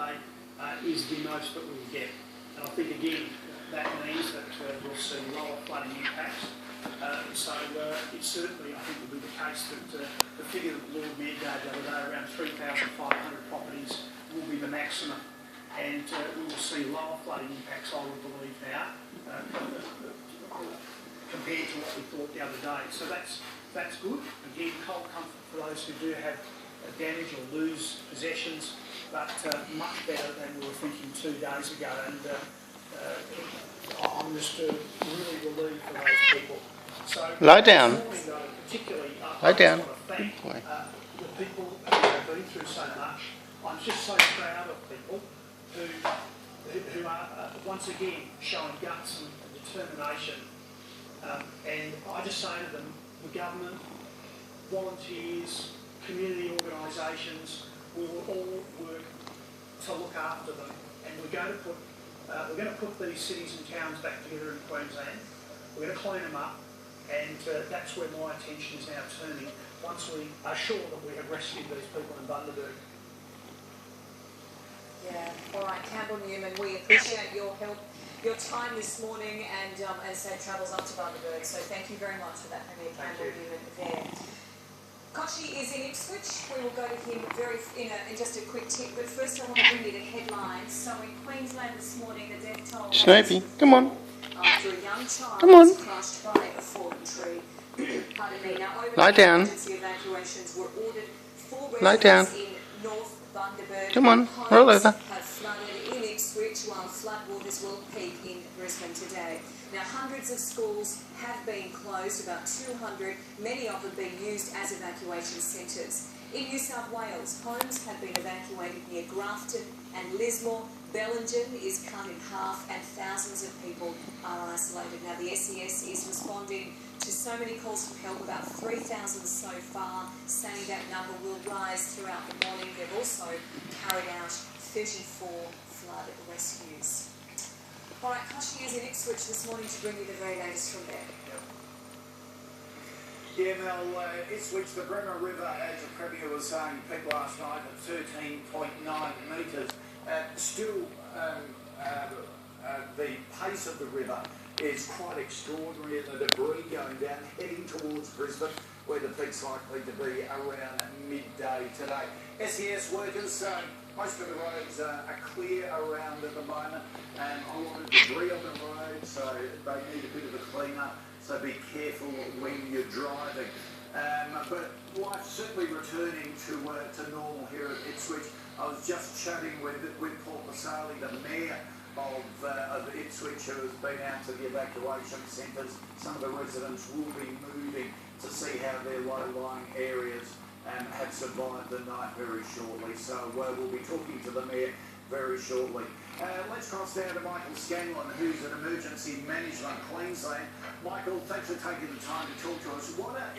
day is the most that we'll get. And I think, again, that means that we'll see lower flooding impacts. So it certainly, I think, will be the case that the figure that the Lord Mayor gave the other day, around 3,500 properties, will be the maximum. And we will see lower flooding impacts, I would believe now, compared to what we thought the other day. So that's good. Again, cold comfort for those who do have damage or lose possessions, but much better than we were thinking 2 days ago. And I'm just really relieved for those people. So lie down. This morning, though, particularly, Lie down. I just want to thank the people who have been through so much. I'm just so proud of people who are once again showing guts and determination. And I just say to them, the government, volunteers, community organisations, we will all work to look after them. And we're going to put these cities and towns back together in Queensland. We're going to clean them up, and that's where my attention is now turning. Once we are sure that we have rescued these people in Bundaberg. Yeah, all right, Campbell Newman, we appreciate your help, your time this morning, and as safe travels up to Bundaberg. So thank you very much for that, Premier Campbell Newman there. Koshi is in Ipswich. We will go to him in just a quick tip, but first I want to bring you the headlines. So in Queensland this morning, the death toll... Shinobi, come on. After a young child Come on. was crushed by a fallen tree. Pardon me. Now, over Lie down. emergency evacuations were ordered for Lie down. residents in North Bundaberg. Come on, roll over. Have flooded in Ipswich, while floodwaters will peak in Brisbane today. Now, hundreds of schools have been closed, about 200, many of them being used as evacuation centres. In New South Wales, homes have been evacuated near Grafton and Lismore. Bellingen is cut in half and thousands of people are isolated. Now, the SES is responding to so many calls for help, about 3,000 so far, saying that number will rise throughout the morning. They've also carried out 34 flood rescues. All right, Koshi is in Ipswich this morning to bring you the very latest from there. Yeah, Mel, Ipswich, the Bremer River, as the Premier was saying, peaked last night at 13.9 metres. Still, the pace of the river is quite extraordinary, and the debris going down, heading towards Brisbane, where the peak's likely to be around midday today. SES workers, most of the roads are clear around at the moment, and a lot of debris on the road, so they need a bit of a clean up, so be careful when you're driving. But life's certainly returning to normal here at Ipswich. I was just chatting with Paul Pasali, the Mayor of Ipswich, who has been out to the evacuation centres. Some of the residents will be moving to see how their low-lying areas have survived the night very shortly. So we'll be talking to the Mayor very shortly. Let's cross down to Michael Scanlon, who's in Emergency Management Queensland. Michael, thanks for taking the time to talk to us. What are